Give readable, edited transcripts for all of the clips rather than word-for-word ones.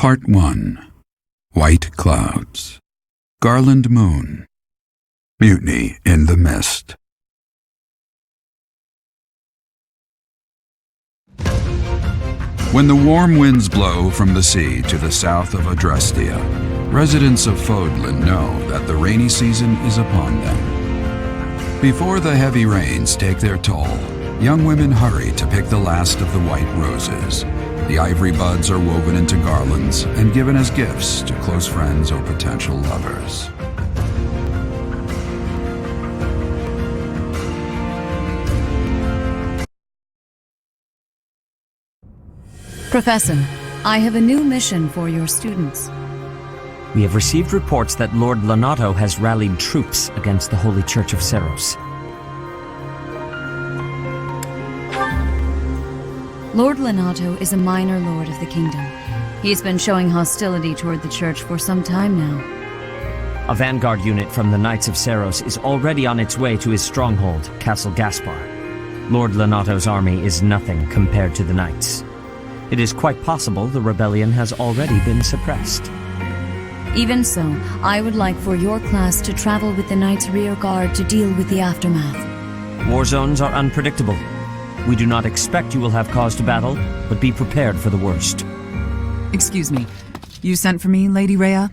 Part 1. White Clouds. Garland Moon. Mutiny in the Mist. When the warm winds blow from the sea to the south of Adrestia, residents of Fodlan know that the rainy season is upon them. Before the heavy rains take their toll, young women hurry to pick the last of the white roses. The ivory buds are woven into garlands and given as gifts to close friends or potential lovers. Professor, I have a new mission for your students. We have received reports that Lord Lonato has rallied troops against the Holy Church of Seros. Lord Lonato is a minor lord of the kingdom. He's been showing hostility toward the church for some time now. A vanguard unit from the Knights of Seros is already on its way to his stronghold, Castle Gaspar. Lord Lonato's army is nothing compared to the Knights. It is quite possible the rebellion has already been suppressed. Even so, I would like for your class to travel with the Knights' rear guard to deal with the aftermath. War zones are unpredictable. We do not expect you will have cause to battle, but be prepared for the worst. Excuse me. You sent for me, Lady Rhea?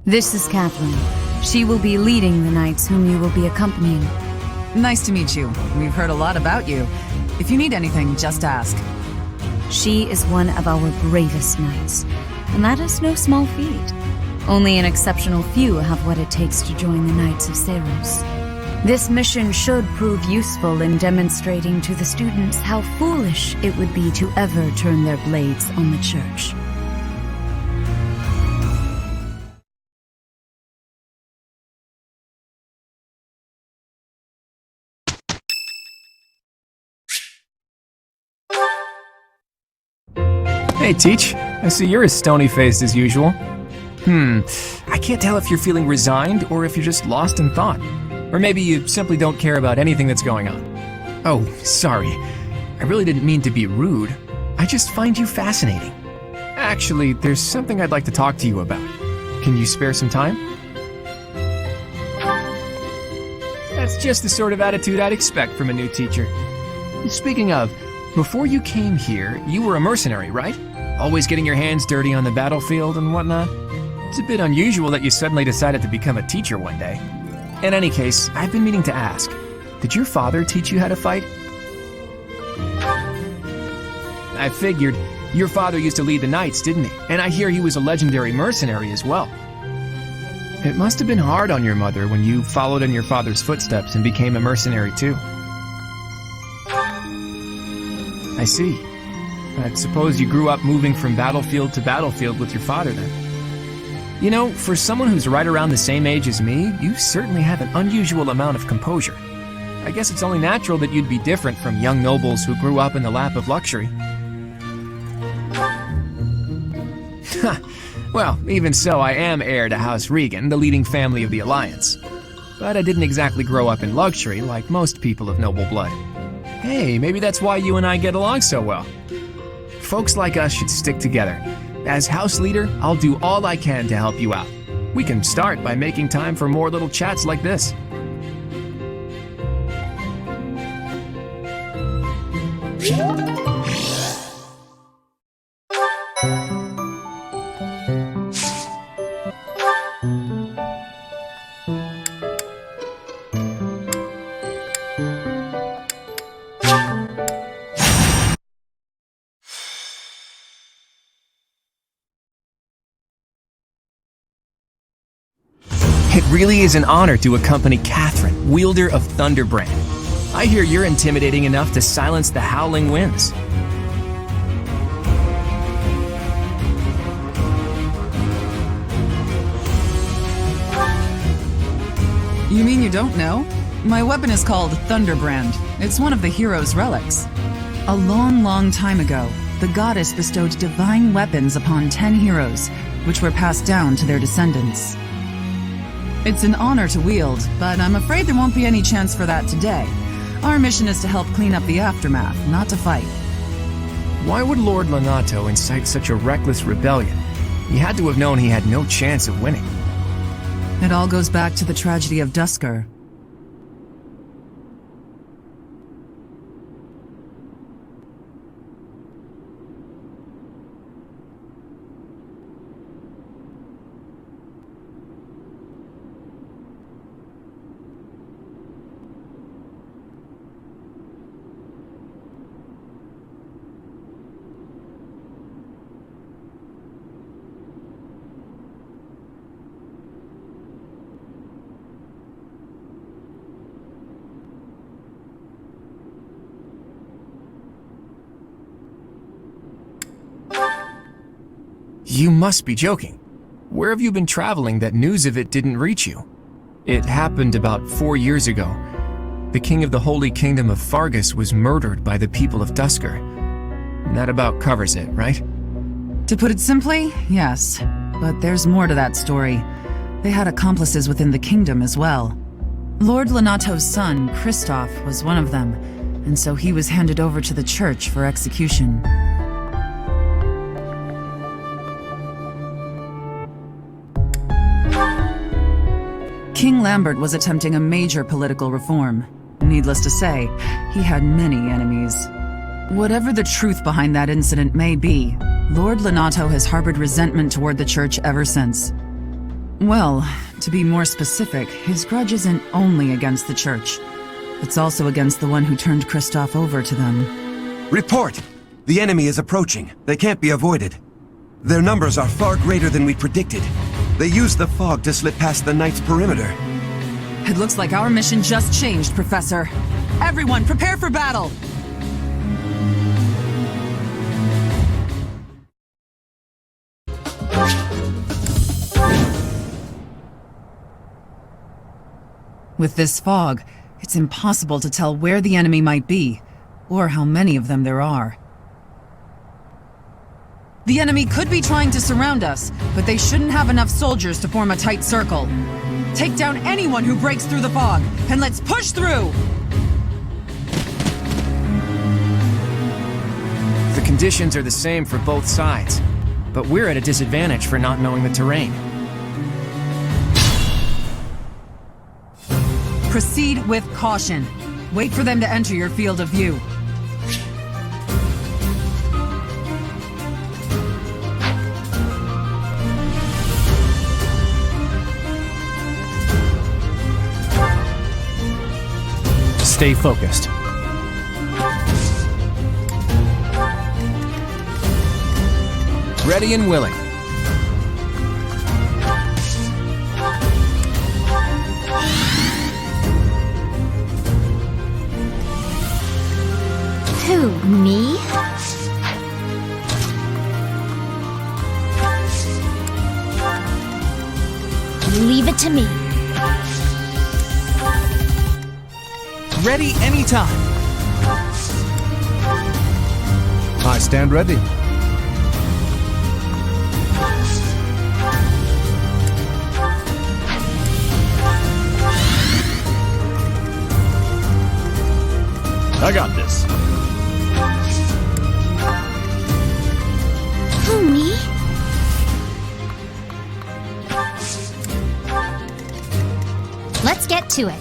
This is Catherine. She will be leading the knights whom you will be accompanying. Nice to meet you. We've heard a lot about you. If you need anything, just ask. She is one of our bravest knights, and that is no small feat. Only an exceptional few have what it takes to join the Knights of Seros. This mission should prove useful in demonstrating to the students how foolish it would be to ever turn their blades on the church. Hey, Teach. I see you're as stony-faced as usual. I can't tell if you're feeling resigned or if you're just lost in thought. Or maybe you simply don't care about anything that's going on. Oh, sorry. I really didn't mean to be rude. I just find you fascinating. Actually, there's something I'd like to talk to you about. Can you spare some time? That's just the sort of attitude I'd expect from a new teacher. Speaking of, before you came here, you were a mercenary, right? Always getting your hands dirty on the battlefield and whatnot? It's a bit unusual that you suddenly decided to become a teacher one day. In any case, I've been meaning to ask, did your father teach you how to fight? I figured. Your father used to lead the knights, didn't he? And I hear he was a legendary mercenary as well. It must have been hard on your mother when you followed in your father's footsteps and became a mercenary too. I see. I suppose you grew up moving from battlefield to battlefield with your father then. You know, for someone who's right around the same age as me, you certainly have an unusual amount of composure. I guess it's only natural that you'd be different from young nobles who grew up in the lap of luxury. Well, even so, I am heir to House Regan, the leading family of the Alliance. But I didn't exactly grow up in luxury like most people of noble blood. Hey, maybe that's why you and I get along so well. Folks like us should stick together. As house leader, I'll do all I can to help you out. We can start by making time for more little chats like this. It really is an honor to accompany Catherine, wielder of Thunderbrand. I hear you're intimidating enough to silence the howling winds. You mean you don't know? My weapon is called Thunderbrand. It's one of the hero's relics. A long, long time ago, the goddess bestowed divine weapons upon 10 heroes, which were passed down to their descendants. It's an honor to wield, but I'm afraid there won't be any chance for that today. Our mission is to help clean up the aftermath, not to fight. Why would Lord Lonato incite such a reckless rebellion? He had to have known he had no chance of winning. It all goes back to the tragedy of Dusker. You must be joking. Where have you been traveling that news of it didn't reach you? It happened about 4 years ago. The king of the Holy Kingdom of Fargus was murdered by the people of Dusker. And that about covers it, right? To put it simply, yes. But there's more to that story. They had accomplices within the kingdom as well. Lord Lonato's son, Kristoff, was one of them, and so he was handed over to the church for execution. King Lambert was attempting a major political reform. Needless to say, he had many enemies. Whatever the truth behind that incident may be, Lord Lonato has harbored resentment toward the church ever since. Well, to be more specific, his grudge isn't only against the church. It's also against the one who turned Kristoff over to them. Report! The enemy is approaching. They can't be avoided. Their numbers are far greater than we predicted. They used the fog to slip past the Knight's perimeter. It looks like our mission just changed, Professor. Everyone, prepare for battle! With this fog, it's impossible to tell where the enemy might be, or how many of them there are. The enemy could be trying to surround us, but they shouldn't have enough soldiers to form a tight circle. Take down anyone who breaks through the fog, and let's push through! The conditions are the same for both sides, but we're at a disadvantage for not knowing the terrain. Proceed with caution. Wait for them to enter your field of view. Stay focused. Ready and willing. Who, me? Leave it to me. Ready anytime. I stand ready. I got this. Who, me? Let's get to it.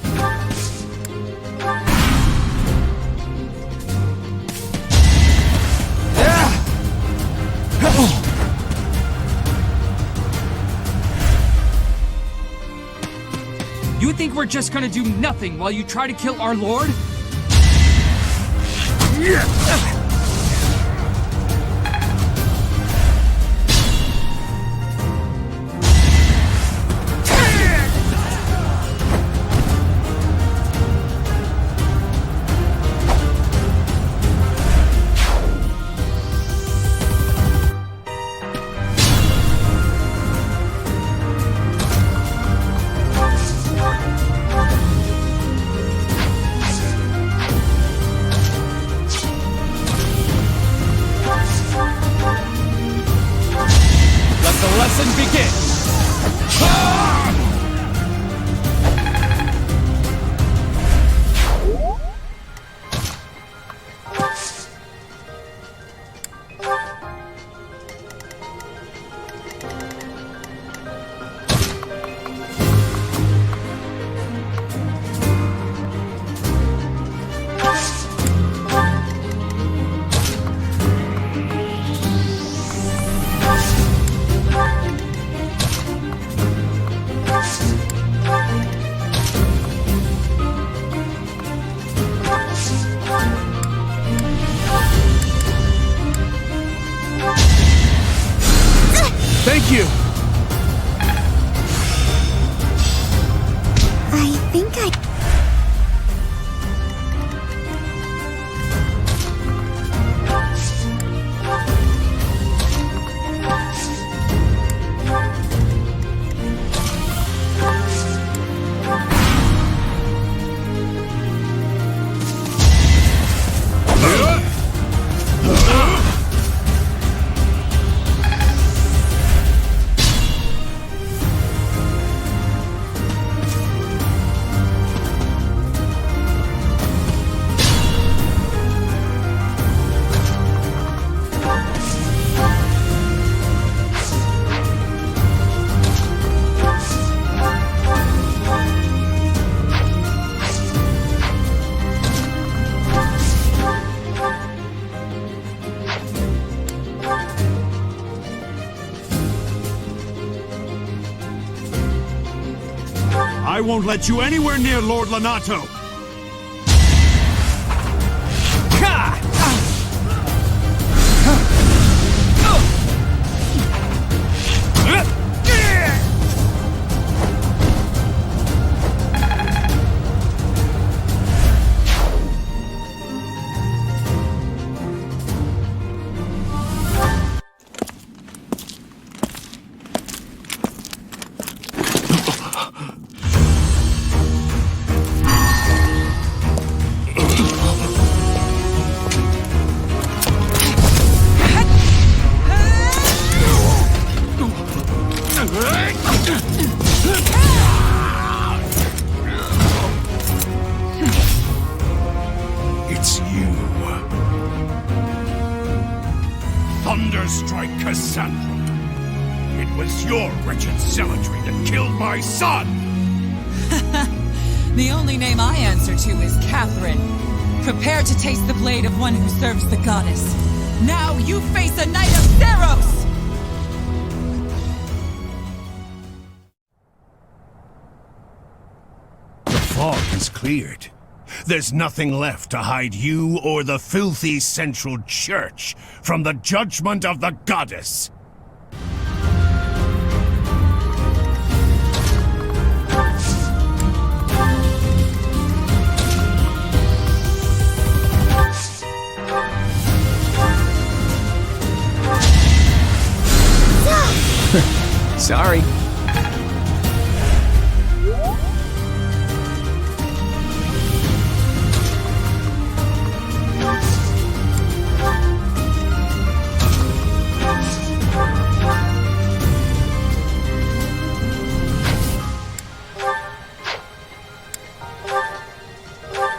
You think we're just gonna do nothing while you try to kill our lord? Lesson begins! Thank you! I think I... I won't let you anywhere near Lord Lonato! It's you. Thunderstrike Cassandra. It was your wretched zealotry that killed my son! The only name I answer to is Catherine. Prepare to taste the blade of one who serves the goddess. Now you face a knight of Theros! The fog has cleared. There's nothing left to hide you or the filthy Central Church from the judgment of the goddess. Sorry.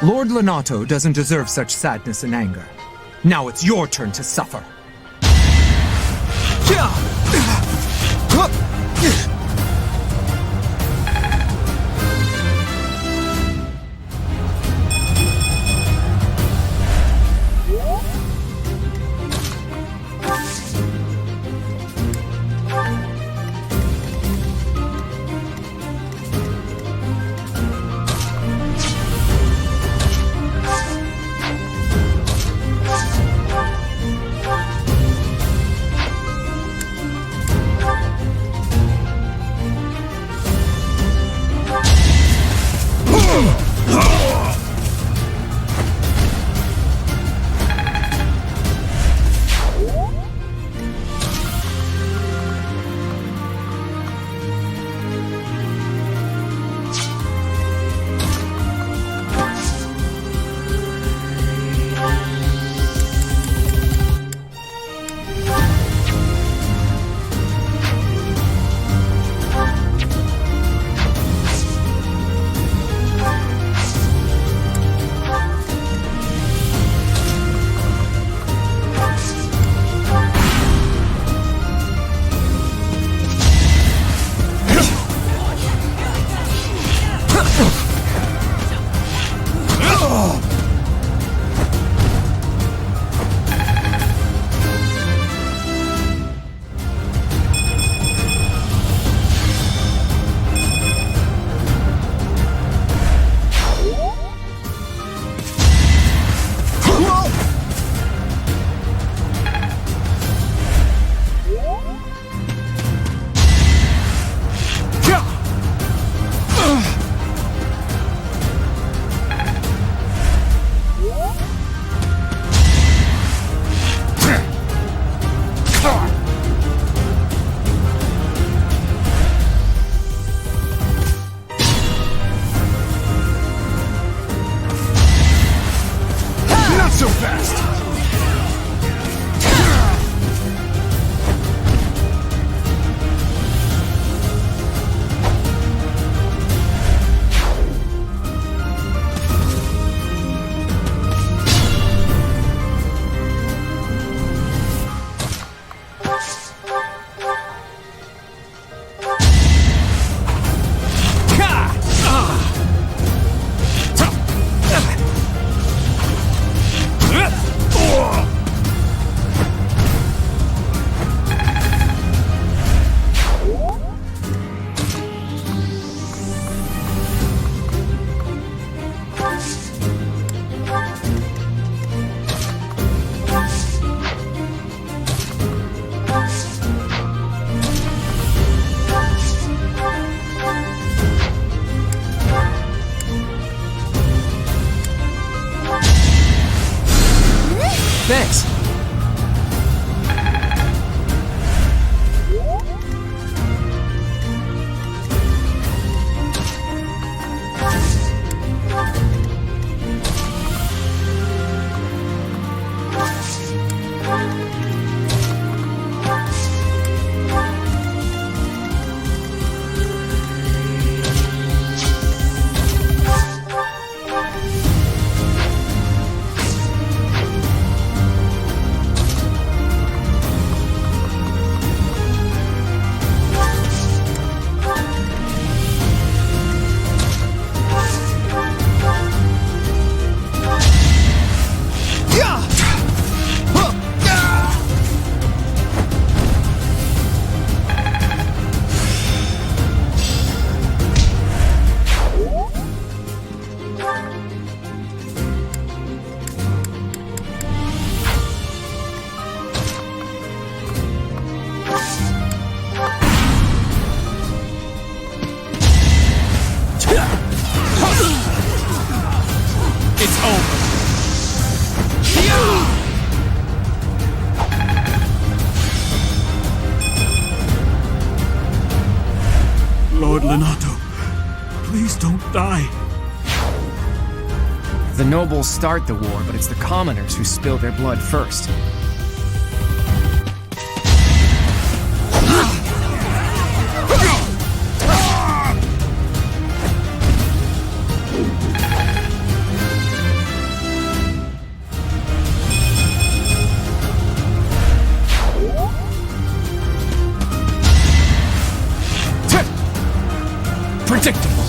Lord Lonato doesn't deserve such sadness and anger. Now it's your turn to suffer. die. The nobles start the war, but it's the commoners who spill their blood first. Predictable.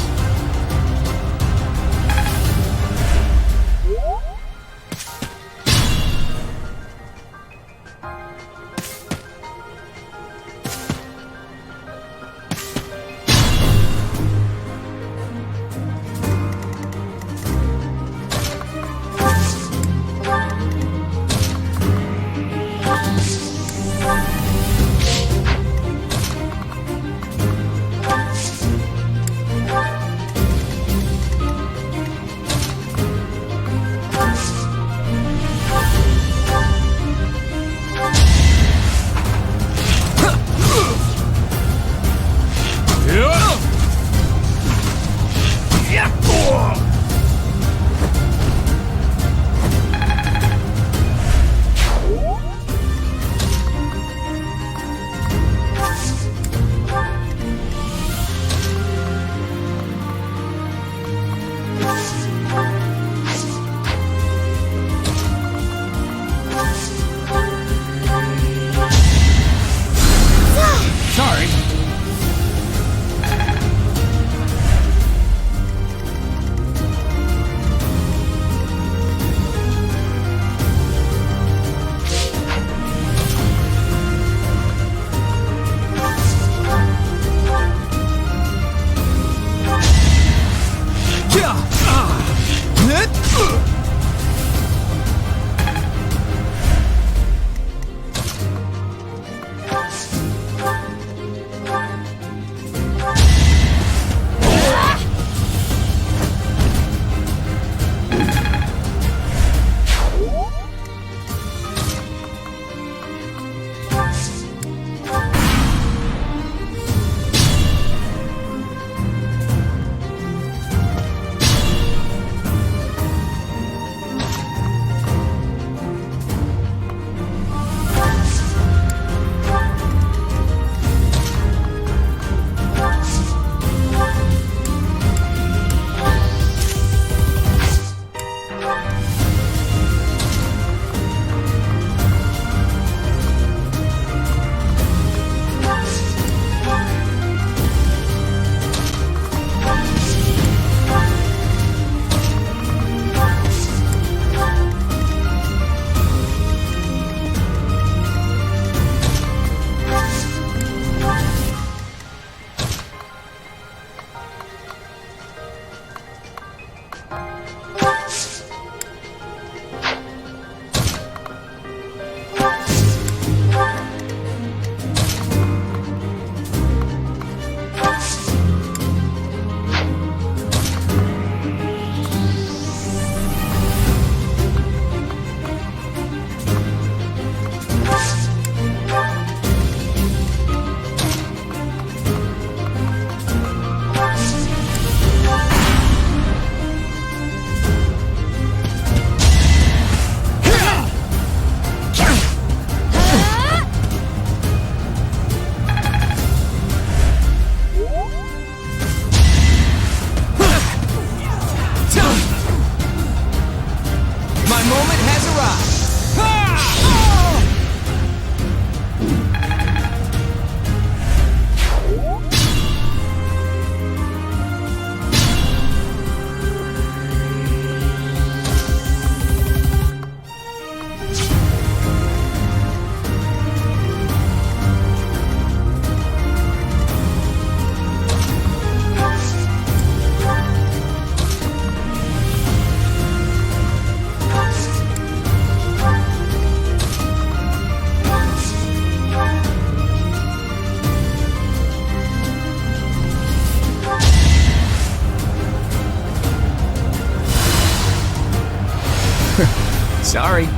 Sorry.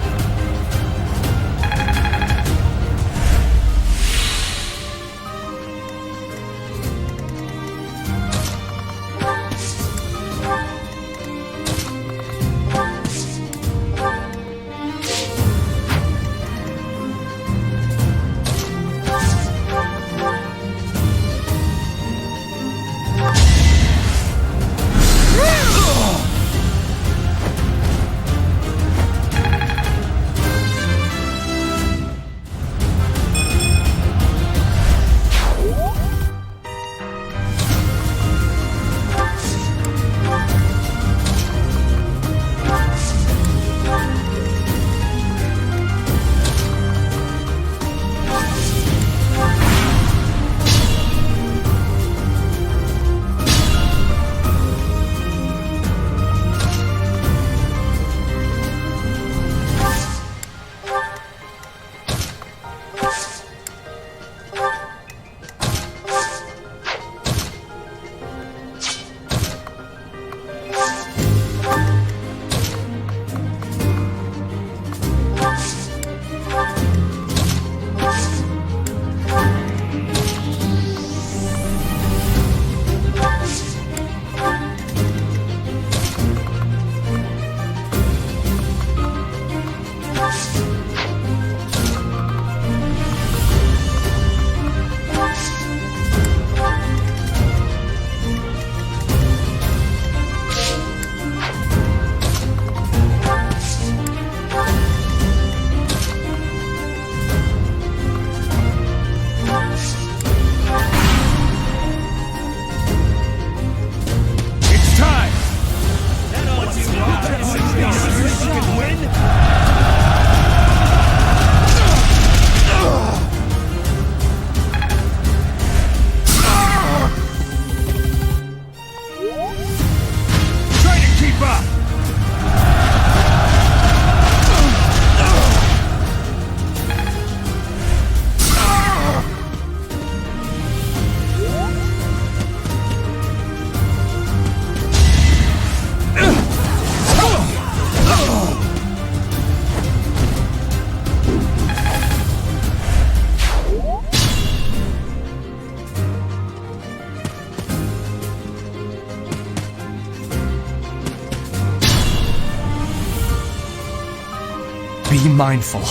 mindful.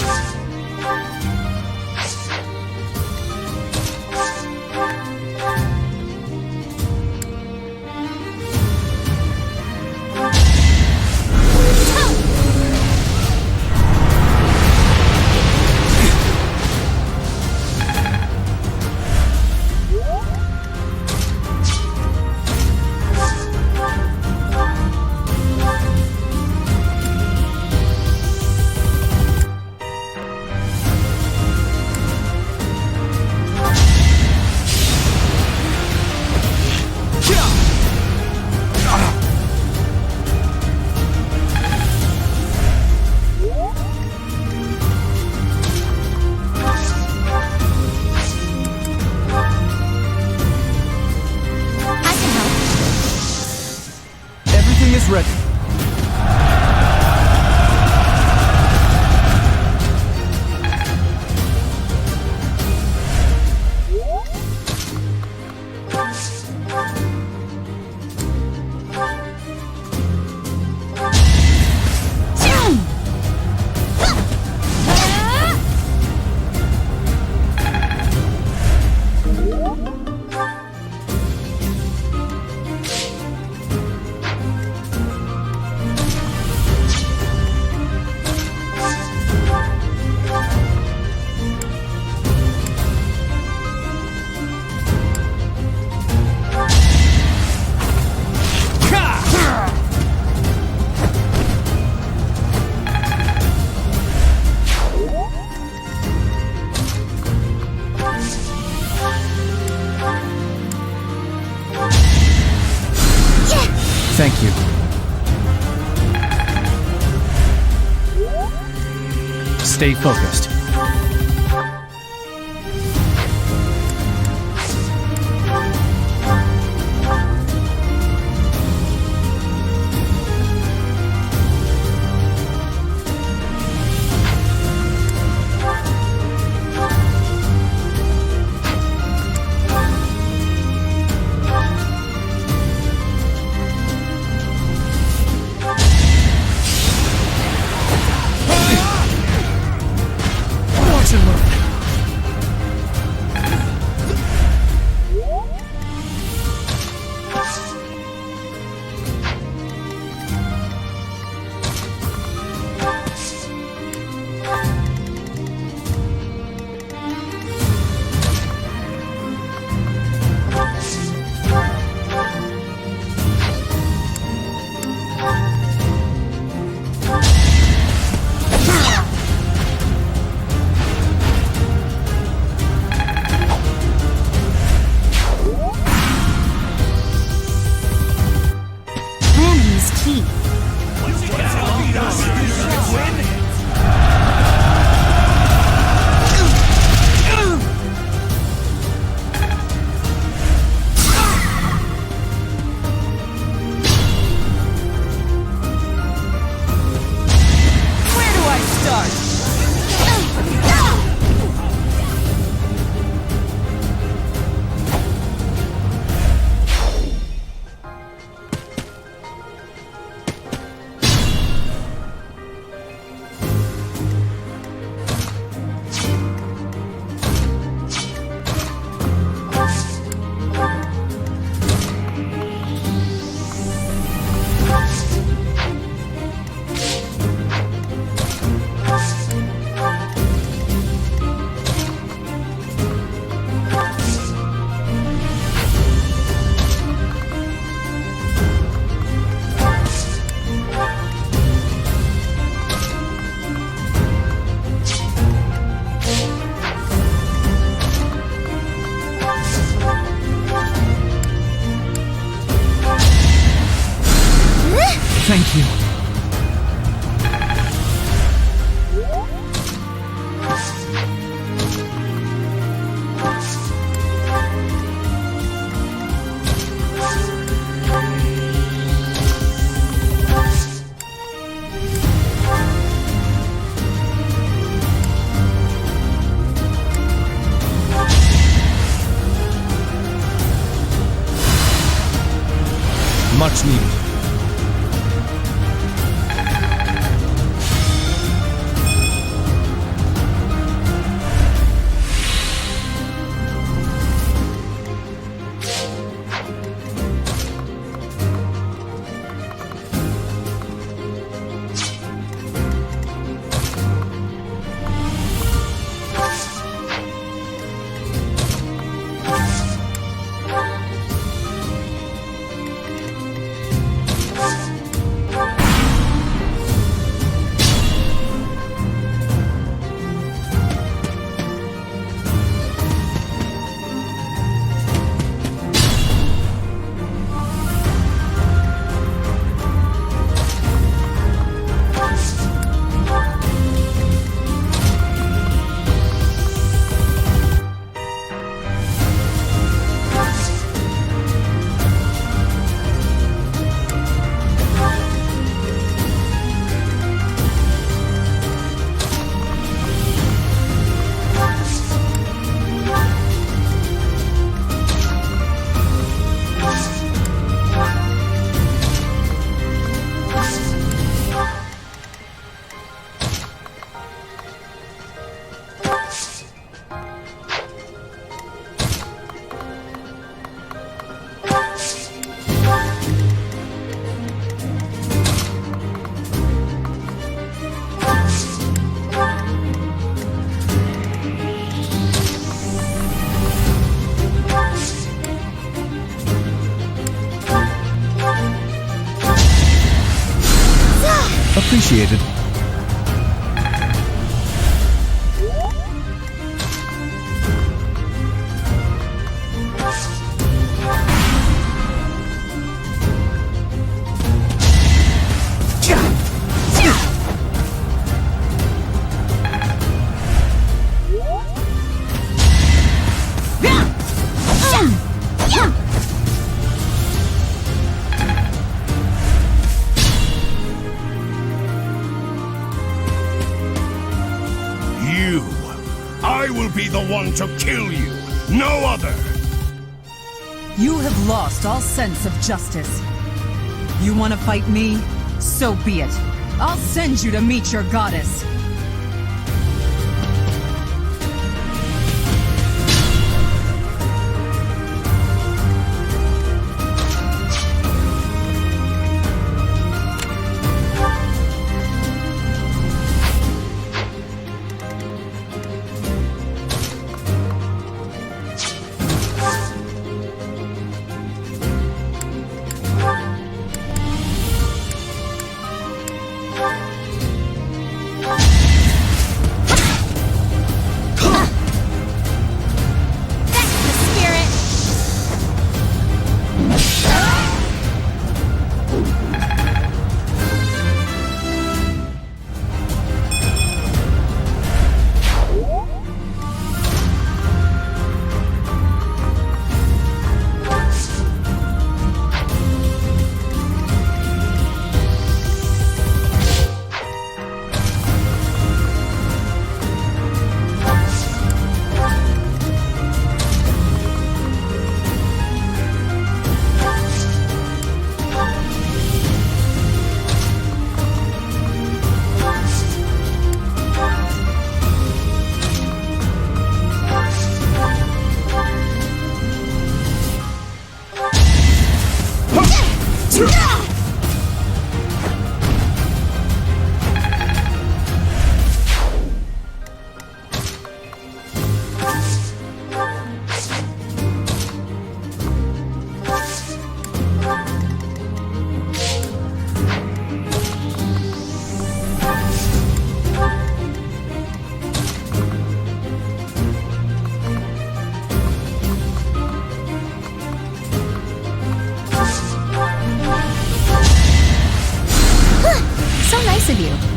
Everything is ready. Thank you. Stay focused. Thank you. Much needed. initiated. I will be the one to kill you, no other! You have lost all sense of justice. You want to fight me? So be it. I'll send you to meet your goddess. Of you.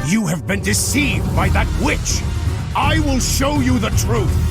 You have been deceived by that witch! I will show you the truth!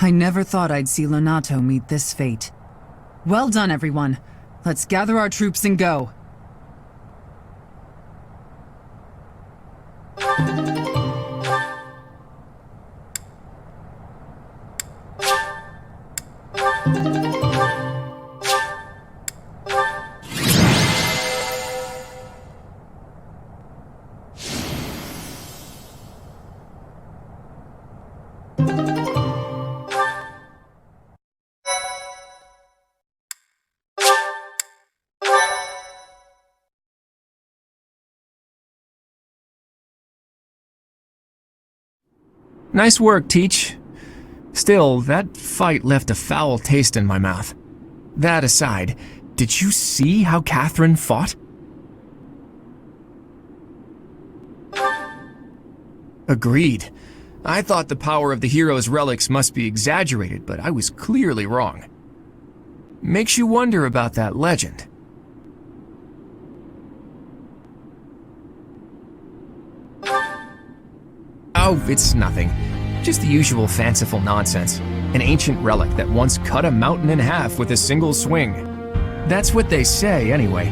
I never thought I'd see Lonato meet this fate. Well done, everyone. Let's gather our troops and go. Nice work, Teach. Still, that fight left a foul taste in my mouth. That aside, did you see how Catherine fought? Agreed. I thought the power of the hero's relics must be exaggerated, but I was clearly wrong. Makes you wonder about that legend. Oh, it's nothing. Just the usual fanciful nonsense. An ancient relic that once cut a mountain in half with a single swing. That's what they say, anyway.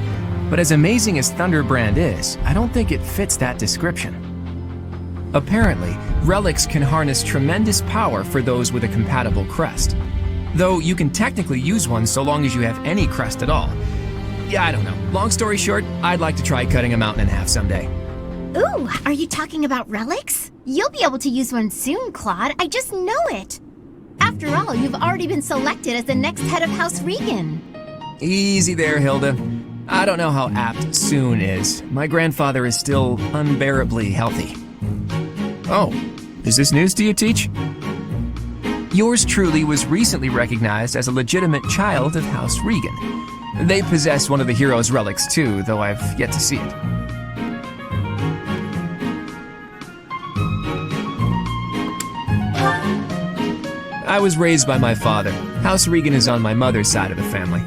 But as amazing as Thunderbrand is, I don't think it fits that description. Apparently, relics can harness tremendous power for those with a compatible crest. Though you can technically use one so long as you have any crest at all. Yeah, I don't know. Long story short, I'd like to try cutting a mountain in half someday. Ooh, are you talking about relics? You'll be able to use one soon, Claude. I just know it. After all, you've already been selected as the next head of House Regan. Easy there, Hilda. I don't know how apt soon is. My grandfather is still unbearably healthy. Oh, is this news to you, Teach? Yours truly was recently recognized as a legitimate child of House Regan. They possess one of the hero's relics too, though I've yet to see it. I was raised by my father. House Regan is on my mother's side of the family.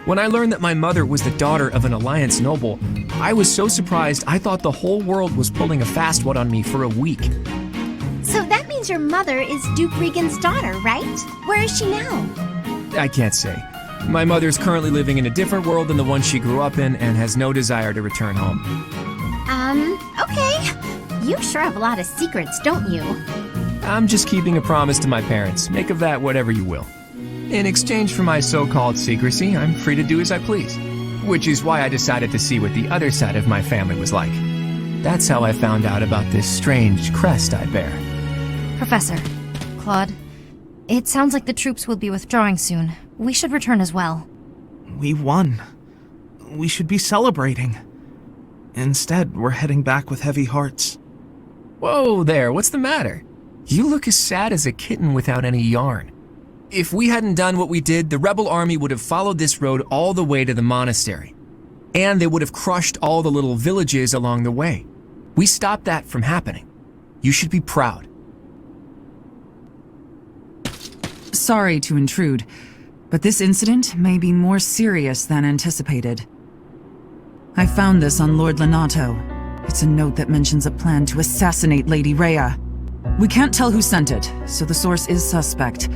When I learned that my mother was the daughter of an Alliance noble, I was so surprised I thought the whole world was pulling a fast one on me for a week. So that means your mother is Duke Regan's daughter, right? Where is she now? I can't say. My mother's currently living in a different world than the one she grew up in and has no desire to return home. Okay. You sure have a lot of secrets, don't you? I'm just keeping a promise to my parents. Make of that whatever you will. In exchange for my so-called secrecy, I'm free to do as I please. Which is why I decided to see what the other side of my family was like. That's how I found out about this strange crest I bear. Professor, Claude, it sounds like the troops will be withdrawing soon. We should return as well. We won. We should be celebrating. Instead, we're heading back with heavy hearts. Whoa there, what's the matter? You look as sad as a kitten without any yarn. If we hadn't done what we did, the rebel army would have followed this road all the way to the monastery. And they would have crushed all the little villages along the way. We stopped that from happening. You should be proud. Sorry to intrude, but this incident may be more serious than anticipated. I found this on Lord Lonato. It's a note that mentions a plan to assassinate Lady Rhea. We can't tell who sent it, so the source is suspect,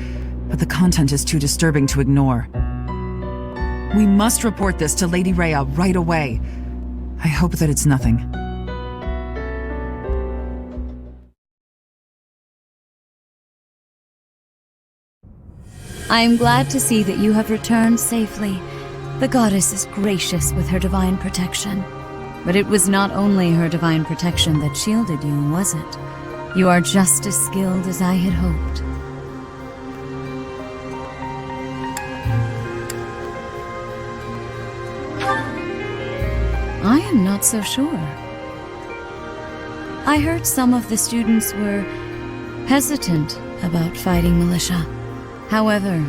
but the content is too disturbing to ignore. We must report this to Lady Rhea right away. I hope that it's nothing. I am glad to see that you have returned safely. The goddess is gracious with her divine protection. But it was not only her divine protection that shielded you, was it? You are just as skilled as I had hoped. I am not so sure. I heard some of the students were hesitant about fighting militia. However,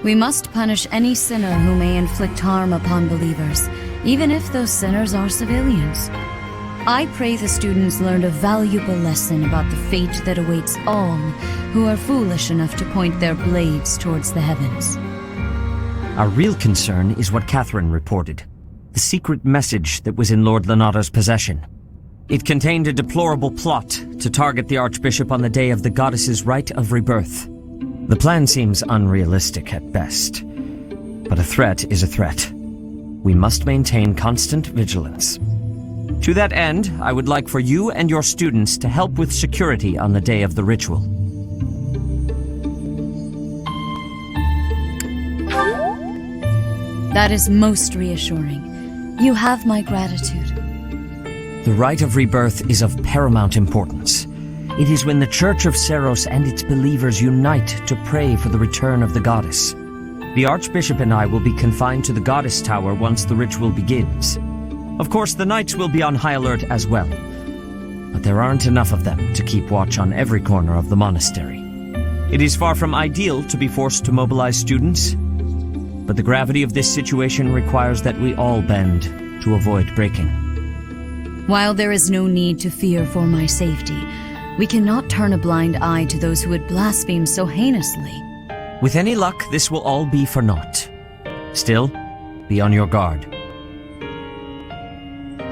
we must punish any sinner who may inflict harm upon believers, even if those sinners are civilians. I pray the students learned a valuable lesson about the fate that awaits all who are foolish enough to point their blades towards the heavens. Our real concern is what Catherine reported. The secret message that was in Lord Lonato's possession. It contained a deplorable plot to target the Archbishop on the day of the goddess's rite of rebirth. The plan seems unrealistic at best, but a threat is a threat. We must maintain constant vigilance. To that end, I would like for you and your students to help with security on the day of the ritual. That is most reassuring. You have my gratitude. The rite of rebirth is of paramount importance. It is when the Church of Seiros and its believers unite to pray for the return of the goddess. The Archbishop and I will be confined to the Goddess Tower once the ritual begins. Of course, the knights will be on high alert as well, but there aren't enough of them to keep watch on every corner of the monastery. It is far from ideal to be forced to mobilize students, but the gravity of this situation requires that we all bend to avoid breaking. While there is no need to fear for my safety, we cannot turn a blind eye to those who would blaspheme so heinously. With any luck, this will all be for naught. Still, be on your guard.